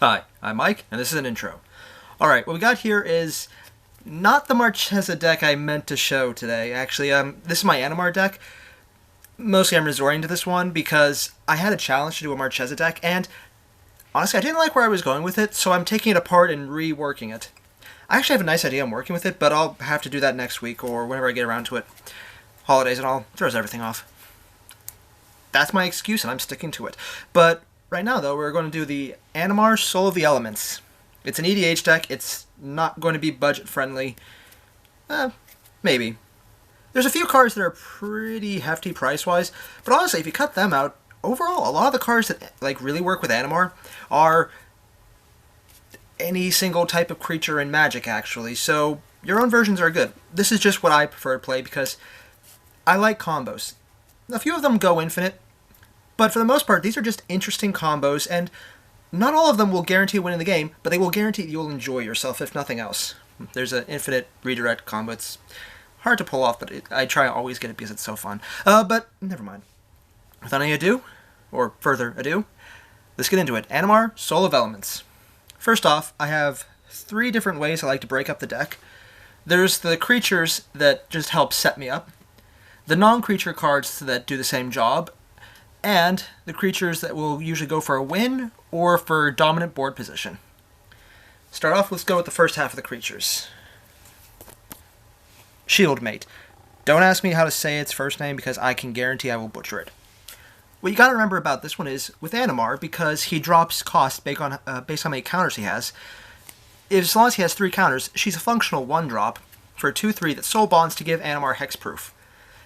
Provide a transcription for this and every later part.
Hi, I'm Mike, and this is an intro. Alright, what we got here is not the Marchesa deck I meant to show today. Actually, this is my Animar deck. Mostly I'm resorting to this one because I had a challenge to do a Marchesa deck, and honestly, I didn't like where I was going with it, so I'm taking it apart and reworking it. I actually have a nice idea I'm working with it, but I'll have to do that next week or whenever I get around to it. Holidays and all, throws everything off. That's my excuse, and I'm sticking to it. But right now, though, we're going to do the Animar Soul of the Elements. It's an EDH deck. It's not going to be budget-friendly. Maybe. There's a few cards that are pretty hefty price-wise, but honestly, if you cut them out, overall, a lot of the cards that really work with Animar are any single type of creature in Magic, actually. So your own versions are good. This is just what I prefer to play because I like combos. A few of them go infinite, but for the most part, these are just interesting combos, and not all of them will guarantee winning the game, but they will guarantee you'll enjoy yourself, if nothing else. There's an infinite redirect combo. It's hard to pull off, but I try to always get it because it's so fun. But never mind. Without any ado, or further ado, let's get into it. Animar, Soul of Elements. First off, I have 3 different ways I like to break up the deck. There's the creatures that just help set me up, the non-creature cards that do the same job, and the creatures that will usually go for a win or for dominant board position. Start off, let's go with the first half of the creatures. Shieldmate. Don't ask me how to say its first name because I can guarantee I will butcher it. What you gotta remember about this one is, with Animar, because he drops cost based on how many counters he has, as long as he has 3 counters, she's a functional 1-drop for a 2/3 that soul bonds to give Animar hexproof.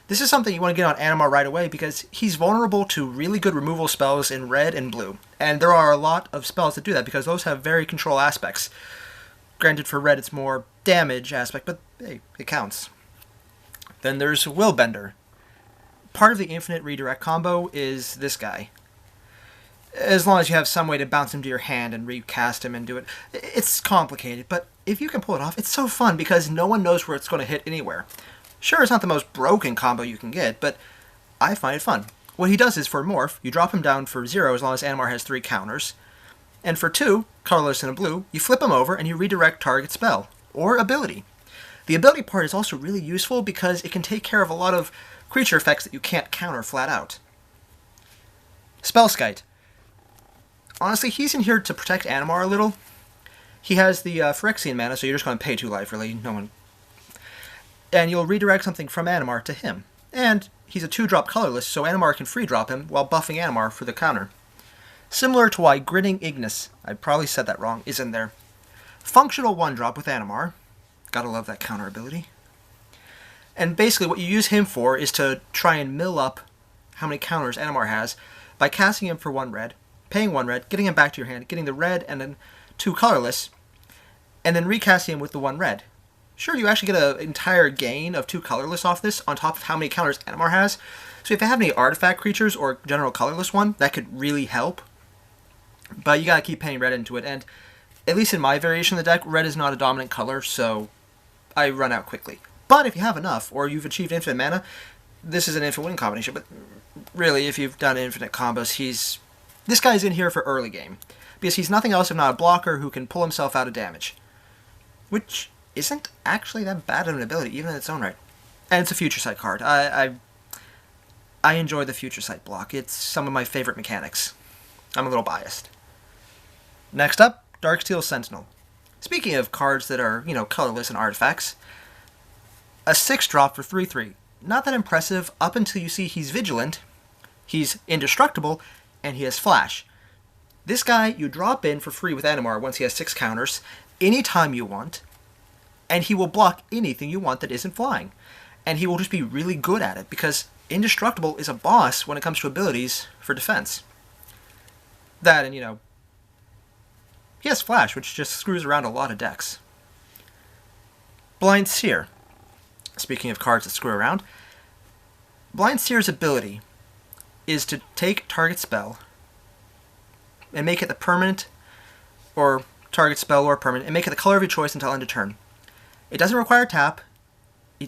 This is something you want to get on Animar right away because he's vulnerable to really good removal spells in red and blue. And there are a lot of spells that do that because those have very control aspects. Granted, for red it's more damage aspect, but hey, it counts. Then there's Willbender. Part of the infinite redirect combo is this guy. As long as you have some way to bounce him to your hand and recast him and do it. It's complicated, but if you can pull it off, it's so fun because no one knows where it's going to hit anywhere. Sure, it's not the most broken combo you can get, but I find it fun. What he does is, for Morph, you drop him down for 0 as long as Animar has 3 counters. And for 2, colorless and a blue, you flip him over and you redirect target spell, or ability. The ability part is also really useful because it can take care of a lot of creature effects that you can't counter flat out. Spellskite. Honestly, he's in here to protect Animar a little. He has the Phyrexian mana, so you're just going to pay 2 life, really. No one. And you'll redirect something from Animar to him. And he's a 2-drop colorless, so Animar can free drop him while buffing Animar for the counter. Similar to why Grinning Ignis, I probably said that wrong, is in there. Functional 1-drop with Animar. Gotta love that counter ability. And basically what you use him for is to try and mill up how many counters Animar has by casting him for 1 red, paying 1 red, getting him back to your hand, getting the red and then 2 colorless, and then recasting him with the 1 red. Sure, you actually get an entire gain of 2 colorless off this, on top of how many counters Animar has. So if you have any artifact creatures or general colorless one, that could really help. But you gotta keep paying red into it, and at least in my variation of the deck, red is not a dominant color, so I run out quickly. But if you have enough, or you've achieved infinite mana, this is an infinite win combination. But really, if you've done infinite combos, this guy's in here for early game. Because he's nothing else if not a blocker who can pull himself out of damage. Which isn't actually that bad of an ability, even in its own right. And it's a Future Sight card. I enjoy the Future Sight block. It's some of my favorite mechanics. I'm a little biased. Next up, Darksteel Sentinel. Speaking of cards that are, colorless and artifacts, a 6-drop for 3/3. Not that impressive up until you see he's vigilant, he's indestructible, and he has flash. This guy you drop in for free with Animar once he has 6 counters, anytime you want, and he will block anything you want that isn't flying. And he will just be really good at it, because indestructible is a boss when it comes to abilities for defense. That and, he has flash, which just screws around a lot of decks. Blind Seer. Speaking of cards that screw around, Blind Seer's ability is to take target spell and make it the permanent, or target spell or permanent, and make it the color of your choice until end of turn. It doesn't require tap,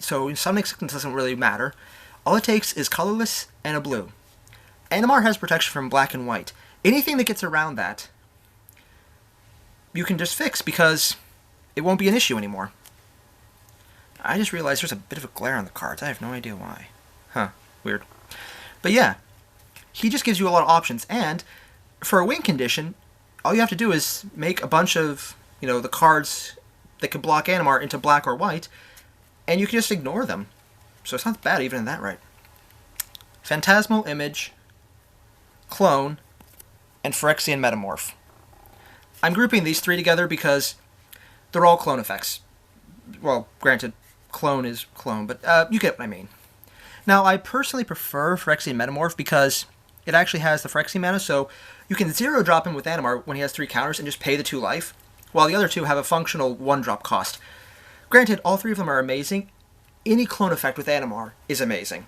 so some extent doesn't really matter. All it takes is colorless and a blue. Animar has protection from black and white. Anything that gets around that you can just fix because it won't be an issue anymore. I just realized there's a bit of a glare on the cards. I have no idea why. Huh, weird. But yeah, he just gives you a lot of options, and for a win condition, all you have to do is make a bunch of, the cards that can block Animar into black or white, and you can just ignore them. So it's not bad even in that right. Phantasmal Image, Clone, and Phyrexian Metamorph. I'm grouping these three together because they're all clone effects. Well, granted, clone is clone, but you get what I mean. Now, I personally prefer Phyrexian Metamorph because it actually has the Phyrexian mana, so you can 0-drop him with Animar when he has 3 counters and just pay the 2 life, while the other 2 have a functional 1-drop cost. Granted, all 3 of them are amazing. Any clone effect with Animar is amazing,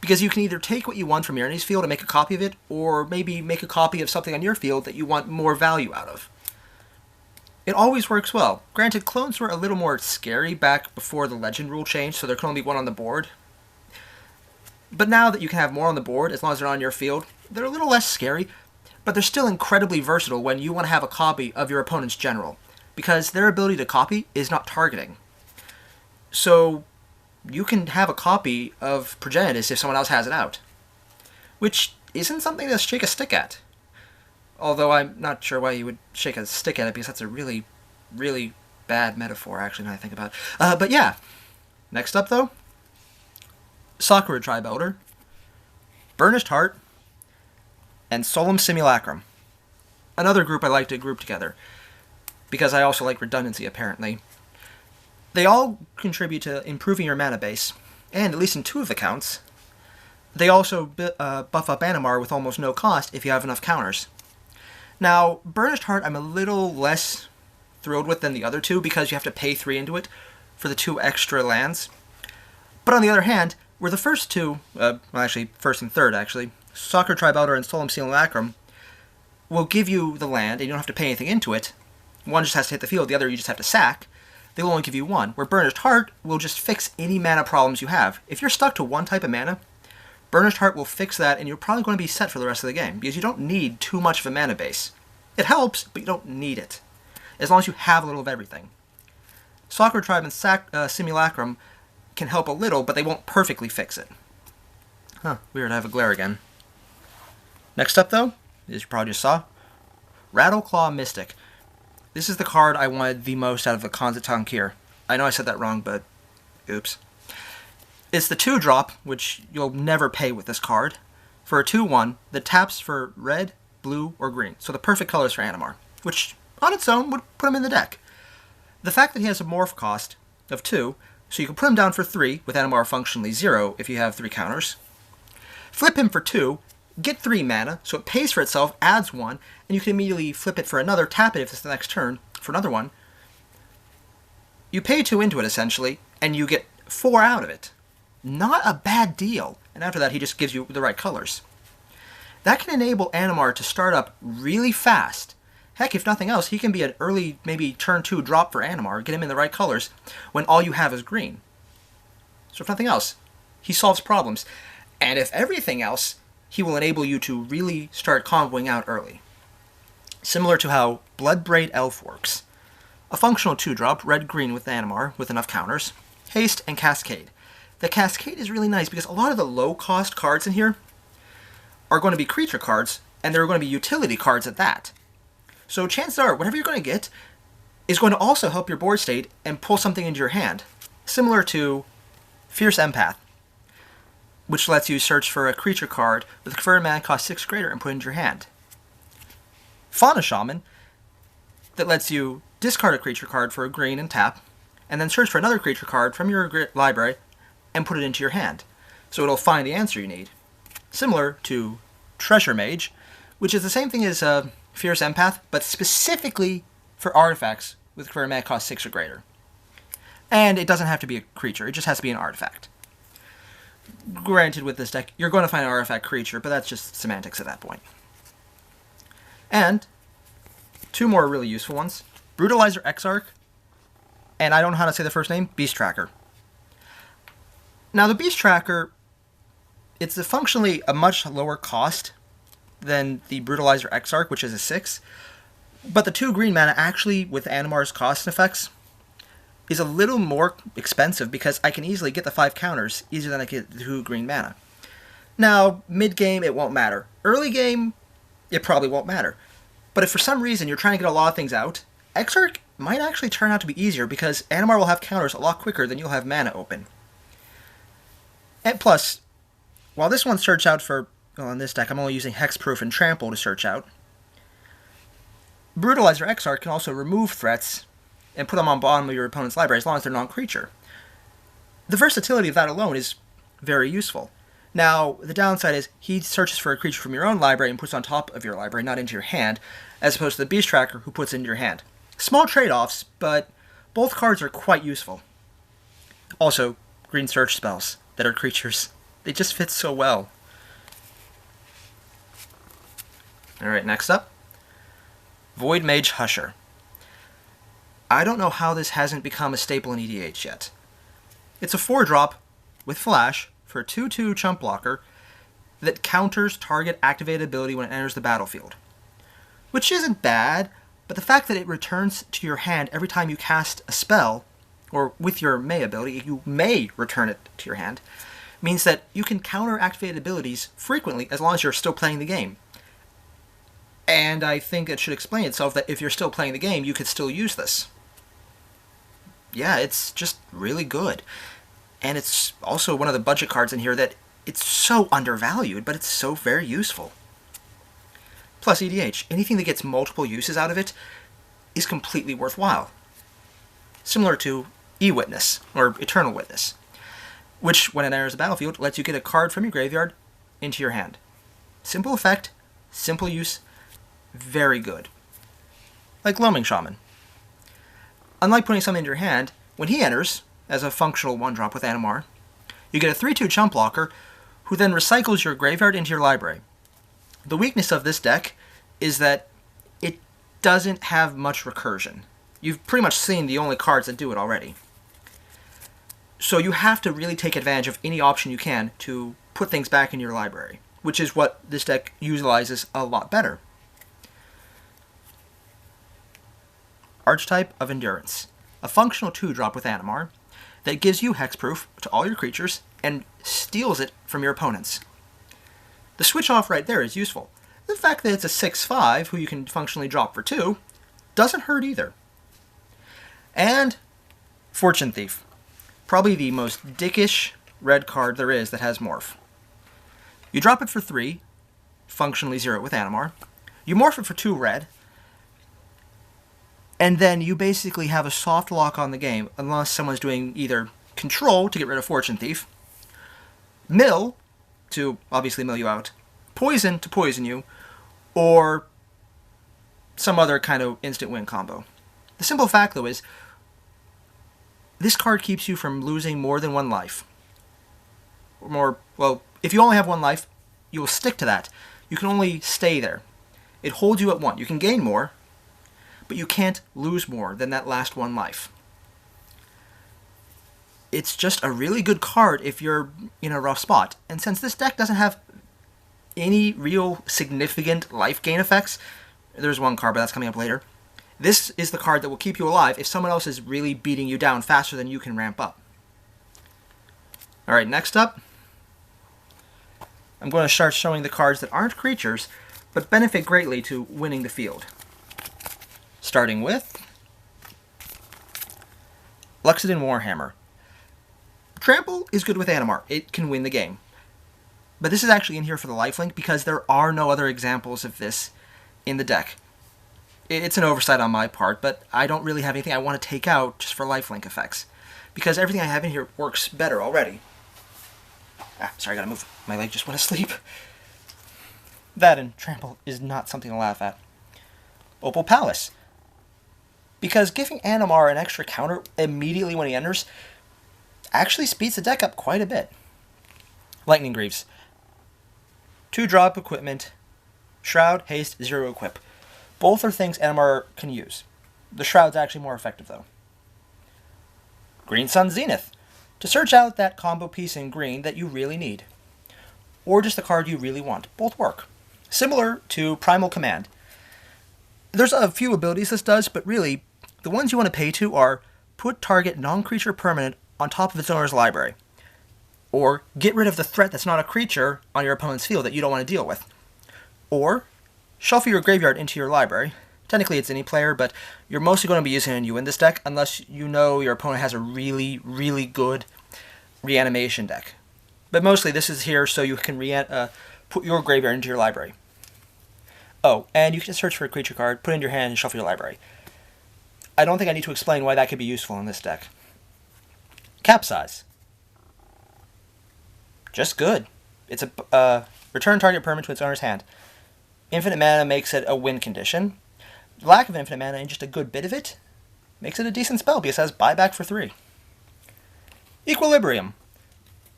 because you can either take what you want from your enemy's field and make a copy of it, or maybe make a copy of something on your field that you want more value out of. It always works well. Granted, clones were a little more scary back before the legend rule changed, so there can only be 1 on the board. But now that you can have more on the board, as long as they're on your field, they're a little less scary, but they're still incredibly versatile when you want to have a copy of your opponent's general, because their ability to copy is not targeting. So you can have a copy of Progenitus if someone else has it out, which isn't something to shake a stick at. Although I'm not sure why you would shake a stick at it, because that's a really, really bad metaphor, actually, now I think about it. But yeah. Next up, though, Sakura Tribe Elder, Burnished Heart, and Solemn Simulacrum. Another group I like to group together, because I also like redundancy, apparently. They all contribute to improving your mana base, and at least in 2 of the counts, they also buff up Animar with almost no cost if you have enough counters. Now, Burnished Heart I'm a little less thrilled with than the other 2, because you have to pay 3 into it for the 2 extra lands. But on the other hand, where the first 2, well actually, first and third actually, Sakura Tribe Elder and Solemn Simulacrum will give you the land, and you don't have to pay anything into it. One just has to hit the field, the other you just have to sack. They will only give you 1, where Burnished Heart will just fix any mana problems you have. If you're stuck to 1 type of mana, Burnished Heart will fix that, and you're probably going to be set for the rest of the game, because you don't need too much of a mana base. It helps, but you don't need it, as long as you have a little of everything. Sakura Tribe and Simulacrum can help a little, but they won't perfectly fix it. Huh, weird, I have a glare again. Next up, though, as you probably just saw, Rattleclaw Mystic. This is the card I wanted the most out of the Khans of Tankir. I know I said that wrong, but oops. It's the 2-drop, which you'll never pay with this card, for a 2/1 that taps for red, blue, or green. So the perfect colors for Animar, which on its own would put him in the deck. The fact that he has a morph cost of 2, so you can put him down for 3 with Animar functionally 0 if you have 3 counters. Flip him for 2, get 3 mana, so it pays for itself, adds 1, and you can immediately flip it for another, tap it if it's the next turn, for another one. You pay 2 into it, essentially, and you get 4 out of it. Not a bad deal. And after that, he just gives you the right colors. That can enable Animar to start up really fast. Heck, if nothing else, he can be an early, maybe turn 2 drop for Animar, get him in the right colors, when all you have is green. So if nothing else, he solves problems. And if everything else, he will enable you to really start comboing out early. Similar to how Bloodbraid Elf works. A functional 2-drop, red-green with Animar, with enough counters, haste, and cascade. The cascade is really nice because a lot of the low-cost cards in here are going to be creature cards, and they're going to be utility cards at that. So chances are, whatever you're going to get is going to also help your board state and pull something into your hand. Similar to Fierce Empath, which lets you search for a creature card with a converted mana cost 6 greater and put it into your hand. Fauna Shaman, that lets you discard a creature card for a green and tap, and then search for another creature card from your library and put it into your hand, so it'll find the answer you need. Similar to Treasure Mage, which is the same thing as Fierce Empath, but specifically for artifacts with converted mana cost 6 or greater. And it doesn't have to be a creature, it just has to be an artifact. Granted, with this deck, you're going to find an artifact creature, but that's just semantics at that point. And 2 more really useful ones. Brutalizer Exarch, and I don't know how to say the first name, Beast Tracker. Now, the Beast Tracker, it's functionally a much lower cost than the Brutalizer Exarch, which is a 6, But the 2 green mana actually, with Animar's cost and effects, is a little more expensive because I can easily get the 5 counters easier than I get the 2 green mana. Now, mid-game, it won't matter. Early game, it probably won't matter. But if for some reason you're trying to get a lot of things out, Exarch might actually turn out to be easier because Animar will have counters a lot quicker than you'll have mana open. And plus, while this one search out for, well, in this deck I'm only using Hexproof and Trample to search out, Brutalizer Exarch can also remove threats and put them on bottom of your opponent's library as long as they're non-creature. The versatility of that alone is very useful. Now, the downside is he searches for a creature from your own library and puts it on top of your library, not into your hand, as opposed to the Beast Tracker who puts it into your hand. Small trade-offs, but both cards are quite useful. Also, green search spells that are creatures. They just fit so well. Alright, next up. Void Mage Husher. I don't know how this hasn't become a staple in EDH yet. It's a 4-drop with Flash for a 2/2 chump blocker that counters target activated ability when it enters the battlefield. Which isn't bad, but the fact that it returns to your hand every time you cast a spell, or with your May ability, you may return it to your hand, means that you can counter activated abilities frequently as long as you're still playing the game. And I think it should explain itself that if you're still playing the game, you could still use this. Yeah, it's just really good. And it's also one of the budget cards in here that it's so undervalued, but it's so very useful. Plus EDH, anything that gets multiple uses out of it is completely worthwhile. Similar to E-Witness, or Eternal Witness, which, when it enters the battlefield, lets you get a card from your graveyard into your hand. Simple effect, simple use, very good. Like Gloaming Shaman. Unlike putting something into your hand, when he enters, as a functional 1-drop with Animar, you get a 3/2 chump blocker, who then recycles your graveyard into your library. The weakness of this deck is that it doesn't have much recursion. You've pretty much seen the only cards that do it already. So you have to really take advantage of any option you can to put things back in your library, which is what this deck utilizes a lot better. Archetype of Endurance. A functional 2-drop with Animar that gives you hexproof to all your creatures and steals it from your opponents. The switch off right there is useful. The fact that it's a 6/5 who you can functionally drop for 2 doesn't hurt either. And Fortune Thief. Probably the most dickish red card there is that has morph. You drop it for 3, functionally 0 with Animar. You morph it for 2 red, and then you basically have a soft lock on the game unless someone's doing either control to get rid of Fortune Thief, mill to obviously mill you out, poison to poison you, or some other kind of instant win combo. The simple fact though is, this card keeps you from losing more than 1 life. Well, if you only have 1 life, you will stick to that. You can only stay there. It holds you at 1. You can gain more, but you can't lose more than that last 1 life. It's just a really good card if you're in a rough spot. And since this deck doesn't have any real significant life gain effects, there's 1 card, but that's coming up later, this is the card that will keep you alive if someone else is really beating you down faster than you can ramp up. Alright, next up, I'm going to start showing the cards that aren't creatures, but benefit greatly to winning the field. Starting with Luxodon Warhammer. Trample is good with Animar. It can win the game. But this is actually in here for the lifelink because there are no other examples of this in the deck. It's an oversight on my part, but I don't really have anything I want to take out just for lifelink effects, because everything I have in here works better already. Sorry, I gotta move. My leg just went to sleep. That and Trample is not something to laugh at. Opal Palace. Because giving Animar an extra counter immediately when he enters actually speeds the deck up quite a bit. Lightning Greaves. 2-drop equipment. Shroud, haste, 0 equip. Both are things Animar can use. The Shroud's actually more effective though. Green Sun Zenith. To search out that combo piece in green that you really need. Or just the card you really want. Both work. Similar to Primal Command. There's a few abilities this does, but really, the ones you want to pay to are put target non-creature permanent on top of its owner's library, or get rid of the threat that's not a creature on your opponent's field that you don't want to deal with, or shuffle your graveyard into your library. Technically it's any player, but you're mostly going to be using you in this deck unless you know your opponent has a really, really good reanimation deck. But mostly this is here so you can put your graveyard into your library. Oh, and you can search for a creature card, put it in your hand, and shuffle your library. I don't think I need to explain why that could be useful in this deck. Capsize. Just good. It's a return target permanent to its owner's hand. Infinite mana makes it a win condition. Lack of infinite mana and just a good bit of it makes it a decent spell because it has buyback for 3. Equilibrium.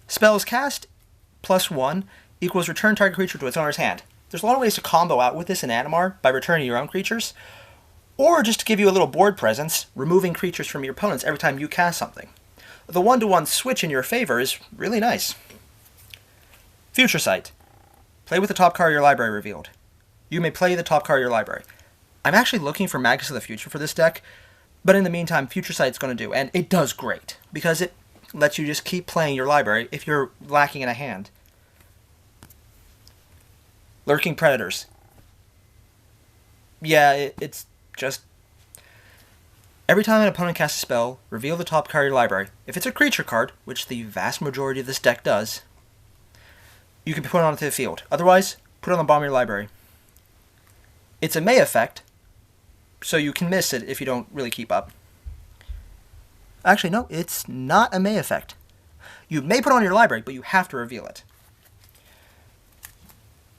Spells cast +1 equals return target creature to its owner's hand. There's a lot of ways to combo out with this in Animar by returning your own creatures, or just to give you a little board presence, removing creatures from your opponents every time you cast something. The 1-to-1 switch in your favor is really nice. Future Sight. Play with the top card of your library revealed. You may play the top card of your library. I'm actually looking for Magus of the Future for this deck, but in the meantime, Future Sight's going to do, and it does great, because it lets you just keep playing your library if you're lacking in a hand. Lurking Predators. Yeah, it's just... Every time an opponent casts a spell, reveal the top card of your library. If it's a creature card, which the vast majority of this deck does, you can put it onto the field. Otherwise, put it on the bottom of your library. It's a May effect, so you can miss it if you don't really keep up. Actually, no, it's not a May effect. You may put it on your library, but you have to reveal it.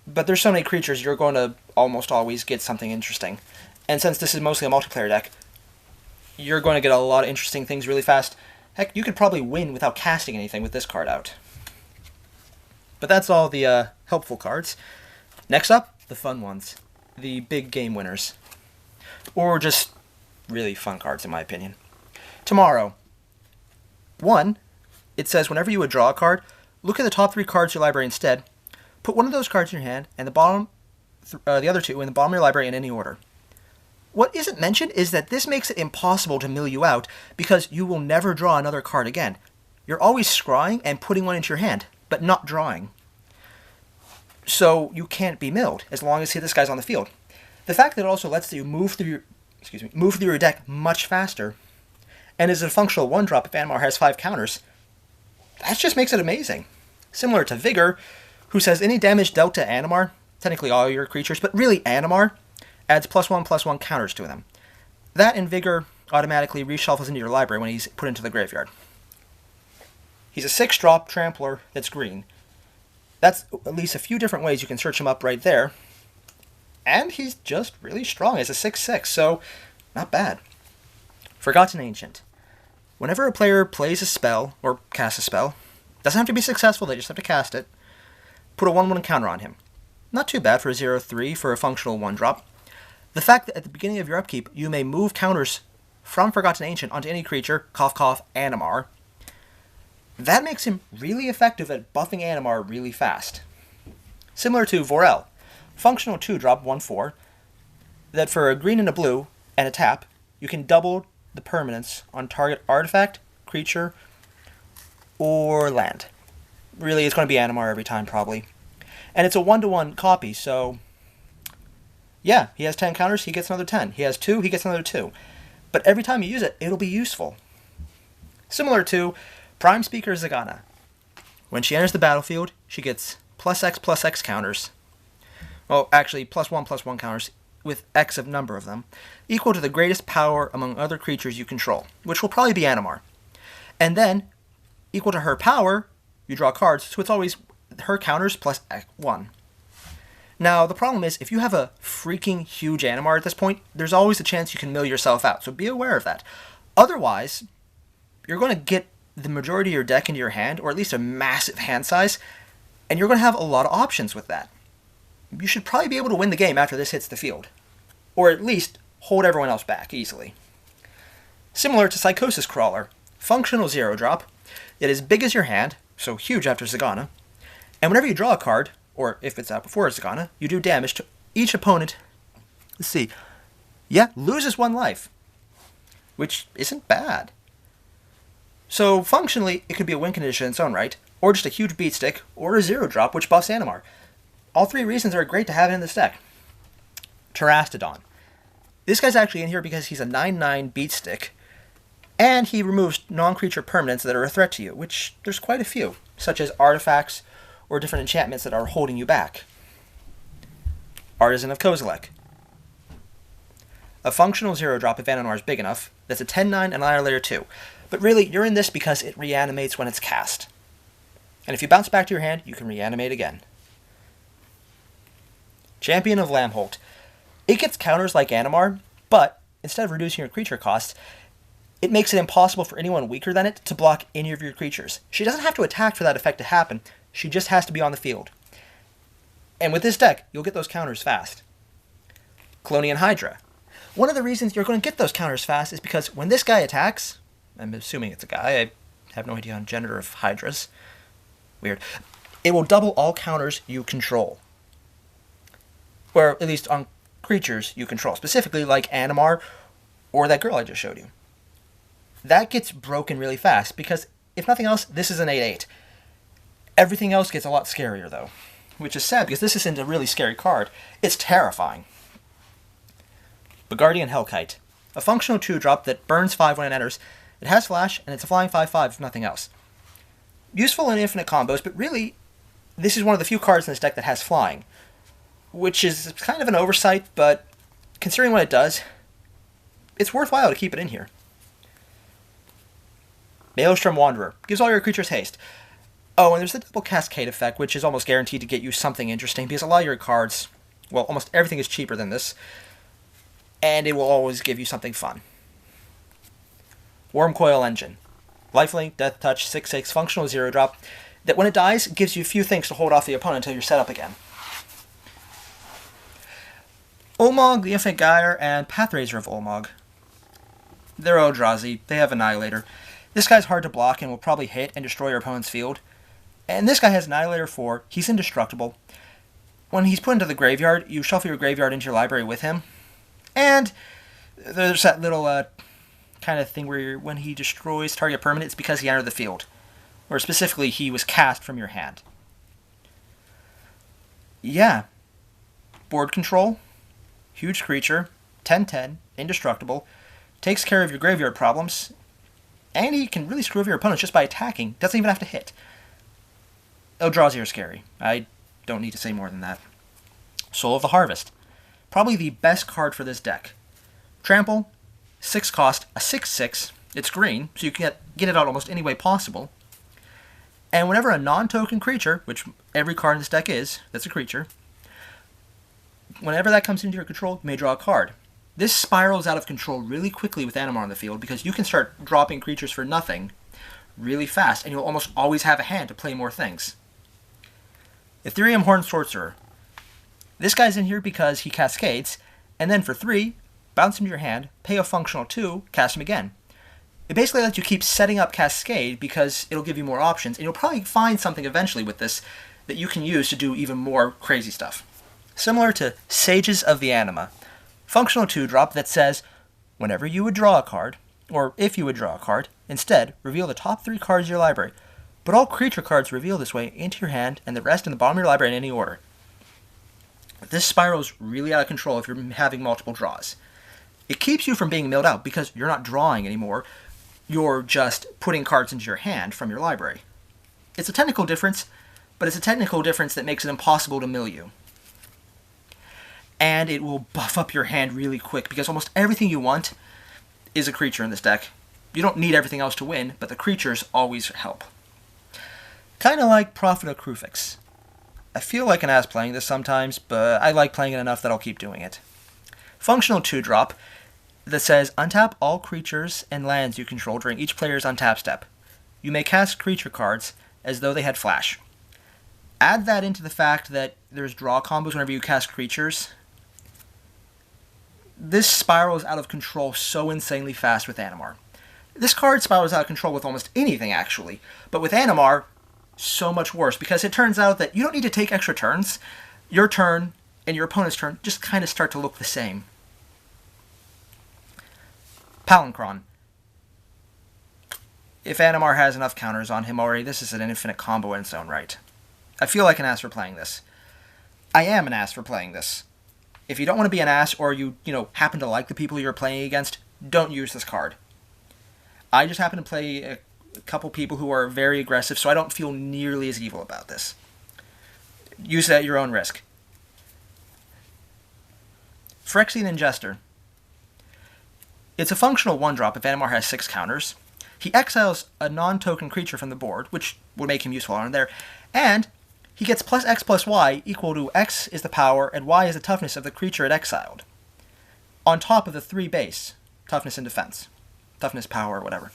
But there's so many creatures, you're going to almost always get something interesting. And since this is mostly a multiplayer deck, you're going to get a lot of interesting things really fast. Heck, you could probably win without casting anything with this card out. But that's all the helpful cards. Next up, the fun ones. The big game winners. Or just really fun cards, in my opinion. Tomorrow. 1, it says whenever you would draw a card, look at the top 3 cards of your library instead. Put one of those cards in your hand, and the other 2 in the bottom of your library in any order. What isn't mentioned is that this makes it impossible to mill you out, because you will never draw another card again. You're always scrying and putting one into your hand, but not drawing. So you can't be milled, as long as this guy's on the field. The fact that it also lets you move through your deck much faster, and is a functional 1-drop if Animar has 5 counters, that just makes it amazing. Similar to Vigor, who says any damage dealt to Animar, technically all your creatures, but really Animar, adds +1/+1 counters to them. That and Vigor automatically reshuffles into your library when he's put into the graveyard. He's a 6-drop trampler that's green. That's at least a few different ways you can search him up right there. And he's just really strong as a 6/6, so not bad. Forgotten Ancient. Whenever a player plays a spell, or casts a spell, doesn't have to be successful, they just have to cast it, put a 1/1 counter on him. Not too bad for a 0/3 for a functional 1-drop. The fact that at the beginning of your upkeep, you may move counters from Forgotten Ancient onto any creature, cough cough, Animar, that makes him really effective at buffing Animar really fast. Similar to Vorel, functional 2-drop 1/4, that for a green and a blue and a tap, you can double the permanence on target artifact, creature, or land. Really, it's going to be Animar every time, probably. And it's a 1-to-1 copy, so yeah, he has 10 counters, he gets another 10. He has 2, he gets another 2. But every time you use it, it'll be useful. Similar to Prime Speaker Zagana. When she enters the battlefield, she gets +X counters. Well, actually, +1/+1 counters with X of number of them, equal to the greatest power among other creatures you control, which will probably be Animar. And then, equal to her power, you draw cards, so it's always her counters plus 1. Now, the problem is, if you have a freaking huge Animar at this point, there's always a chance you can mill yourself out, so be aware of that. Otherwise, you're going to get the majority of your deck into your hand, or at least a massive hand size, and you're going to have a lot of options with that. You should probably be able to win the game after this hits the field, or at least hold everyone else back easily. Similar to Psychosis Crawler, functional 0-drop, it is big as your hand, so huge after Zagana, and whenever you draw a card, or if it's out before Zagana, you do damage to each opponent. Let's see, Yeah, loses 1 life, which isn't bad. So functionally, it could be a win condition in its own right, or just a huge beat stick, or a 0-drop which buffs Animar. All 3 reasons are great to have in this deck. Terastodon. This guy's actually in here because he's a 9/9 beat stick, and he removes non-creature permanents that are a threat to you, which there's quite a few, such as artifacts or different enchantments that are holding you back. Artisan of Kozilek. A functional 0-drop if Animar is big enough, that's a 10/9 and Annihilator 2. But really, you're in this because it reanimates when it's cast. And if you bounce back to your hand, you can reanimate again. Champion of Lamholt. It gets counters like Animar, but instead of reducing your creature costs, it makes it impossible for anyone weaker than it to block any of your creatures. She doesn't have to attack for that effect to happen, she just has to be on the field. And with this deck, you'll get those counters fast. Colonian Hydra. One of the reasons you're going to get those counters fast is because when this guy attacks, I'm assuming it's a guy, I have no idea on gender of Hydras. Weird. It will double all counters you control. Or at least on creatures you control, specifically like Animar or that girl I just showed you. That gets broken really fast because, if nothing else, this is an 8/8. Everything else gets a lot scarier though, which is sad because this isn't a really scary card. It's terrifying. Begardian Hellkite. A functional 2-drop that burns 5 when it enters. It has flash, and it's a flying 5/5 if nothing else. Useful in infinite combos, but really, this is one of the few cards in this deck that has flying, which is kind of an oversight, but considering what it does, it's worthwhile to keep it in here. Maelstrom Wanderer. Gives all your creatures haste. Oh, and there's the double cascade effect, which is almost guaranteed to get you something interesting, because a lot of your cards, well, almost everything is cheaper than this, and it will always give you something fun. Wormcoil Engine. Lifelink, Death Touch, 6/6, functional 0-drop, that when it dies, gives you a few things to hold off the opponent until you're set up again. Olmog, the Infinite Gyre, and Pathraiser of Olmog. They're Eldrazi, they have Annihilator. This guy's hard to block and will probably hit and destroy your opponent's field. And this guy has Annihilator 4, he's indestructible. When he's put into the graveyard, you shuffle your graveyard into your library with him. And there's that little kind of thing where when he destroys target permanent, it's because he entered the field. Or specifically, he was cast from your hand. Yeah. Board control. Huge creature. 10/10. Indestructible. Takes care of your graveyard problems. And he can really screw over your opponents just by attacking. Doesn't even have to hit. Eldrazi are scary. I don't need to say more than that. Soul of the Harvest. Probably the best card for this deck. Trample. 6 cost. A 6/6. It's green, so you can get it out almost any way possible. And whenever a non-token creature, which every card in this deck is, that's a creature, whenever that comes into your control, you may draw a card. This spirals out of control really quickly with Animar on the field because you can start dropping creatures for nothing really fast, and you'll almost always have a hand to play more things. Ethereum Horn Sorcerer. This guy's in here because he cascades, and then for 3, bounce him to your hand, pay a functional 2, cast him again. It basically lets you keep setting up Cascade because it'll give you more options, and you'll probably find something eventually with this that you can use to do even more crazy stuff. Similar to Sages of the Anima. Functional 2-drop that says, whenever you would draw a card, or if you would draw a card, instead, reveal the top 3 cards of your library. But all creature cards reveal this way into your hand, and the rest in the bottom of your library in any order. This spirals really out of control if you're having multiple draws. It keeps you from being milled out because you're not drawing anymore. You're just putting cards into your hand from your library. It's a technical difference, but it's a technical difference that makes it impossible to mill you. And it will buff up your hand really quick because almost everything you want is a creature in this deck. You don't need everything else to win, but the creatures always help. Kind of like Prophet of Krufix. I feel like an ass playing this sometimes, but I like playing it enough that I'll keep doing it. Functional 2-drop that says, untap all creatures and lands you control during each player's untap step. You may cast creature cards as though they had flash. Add that into the fact that there's draw combos whenever you cast creatures. This spirals out of control so insanely fast with Animar. This card spirals out of control with almost anything, actually, but with Animar, so much worse, because it turns out that you don't need to take extra turns. Your turn and your opponent's turn just kind of start to look the same. Palancron. If Animar has enough counters on him already, this is an infinite combo in its own right. I feel like an ass for playing this. I am an ass for playing this. If you don't want to be an ass, or you happen to like the people you're playing against, don't use this card. I just happen to play a couple people who are very aggressive, so I don't feel nearly as evil about this. Use it at your own risk. Phyrexian Ingester. It's a functional 1-drop if Animar has 6 counters. He exiles a non-token creature from the board, which would make him useful on there, and he gets plus X plus Y equal to X is the power and Y is the toughness of the creature it exiled, on top of the 3 base, toughness and defense. Toughness, power, whatever.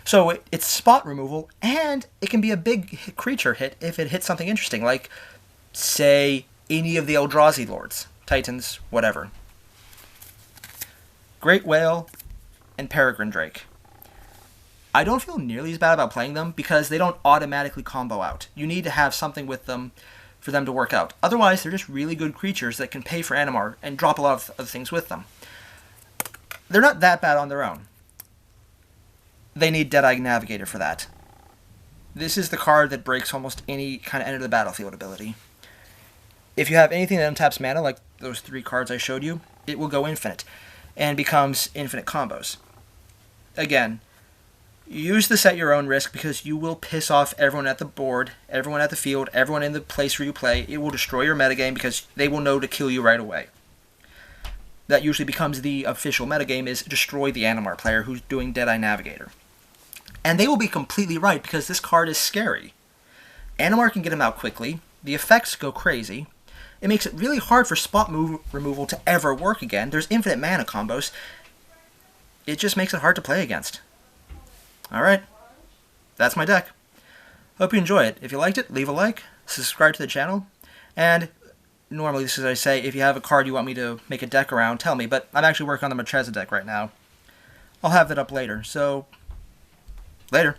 So it's spot removal, and it can be a big creature hit if it hits something interesting, like, say, any of the Eldrazi Lords, Titans, whatever. Great Whale and Peregrine Drake. I don't feel nearly as bad about playing them because they don't automatically combo out. You need to have something with them for them to work out. Otherwise, they're just really good creatures that can pay for Animar and drop a lot of other things with them. They're not that bad on their own. They need Deadeye Navigator for that. This is the card that breaks almost any kind of enter the battlefield ability. If you have anything that untaps mana, like those 3 cards I showed you, it will go infinite and becomes infinite combos. Again, use this at your own risk because you will piss off everyone at the board, everyone at the field, everyone in the place where you play. It will destroy your metagame because they will know to kill you right away. That usually becomes the official metagame, is destroy the Animar player who's doing Deadeye Navigator. And they will be completely right because this card is scary. Animar can get him out quickly, the effects go crazy, it makes it really hard for spot removal to ever work again, there's infinite mana combos, it just makes it hard to play against. Alright, that's my deck. Hope you enjoy it. If you liked it, leave a like, subscribe to the channel, and normally this is what I say, if you have a card you want me to make a deck around, tell me, but I'm actually working on the Matreza deck right now. I'll have that up later, so later.